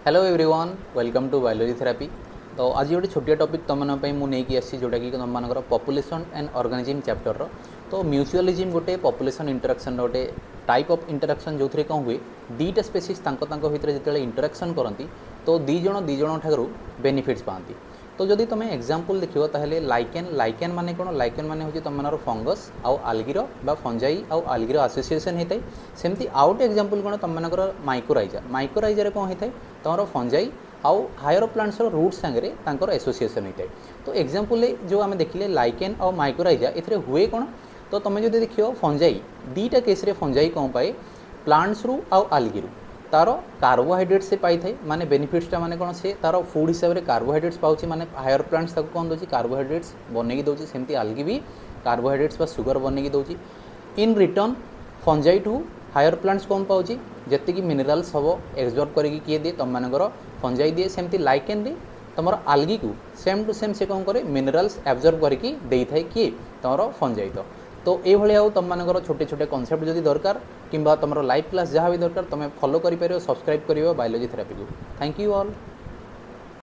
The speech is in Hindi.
Hello everyone welcome to biology therapy. तो आज गोटे छोटिया टॉपिक तुम मुझे आसी जोटा कि तुम मान पॉपुलेशन एंड ऑर्गेनिज्म चैप्टर तो म्यूचुअलिज्म गोटे पॉपुलेशन इंटरेक्शन गोटे टाइप ऑफ इंटरेक्शन जो कौन हुए दीटा स्पेसीज भितर जो इंटरेक्शन करती तो दीज ठाकुर बेनिफिट्स पाती। तो जदि तुम एग्जांपल देखो ताहले लाइकेन माने कौन लाइकेन माने होची तुम मानर फंगस आउ आल्गिर बा फंजाई आउ आल्गिर एसोसिएशन होता है। सेमती आउट एग्जांपल कौन तुम मानकर माइकोराइजा कौन होता है तुम फंजाई आउ हायर प्लांट्स रूट सांगे तांकर एसोसिएशन होता है। तो एग्जांपल जो आम देखिले लाइकेन आउ माइकोराइजा ए हुए कौन तो तुम जो देखियो फंजाई दीटा केस फंजाई कौन पाए प्लांट्स रु आउ आल्गिरु तार कार्बोहाइड्रेट्स से पाई थे माने बेनिफिट्सटा माने कौन से तार फूड हिसाब से कार्बोहाइड्रेट्स पाउच माने हायर प्लांट्स तक कौन दूसरी कार्बोहाइड्रेट्स बनई दौर सेमती आल्गी भी कार्बोहाइड्रेट्स बा सुगर बनई दौर। In return fungi to higher plants कौन पाउच जी मिनरल्स हम एब्जॉर्ब करके किए दिए तुम मानकर फंजाई दिए। सेमती लाइकेन रे तुम आल्गी को सेम टू सेम से कौन करे मिनरल्स एब्जॉर्ब करके दे थाए किए तुम फंजाई। तो ये तुम मानकर छोटे छोटे कॉन्सेप्ट जदि दरकार कि तुम लाइव क्लास जहाँ भी दरकार तुम फॉलो कर सब्सक्राइब कर बायोलॉजी थेरापी को। Thank you all.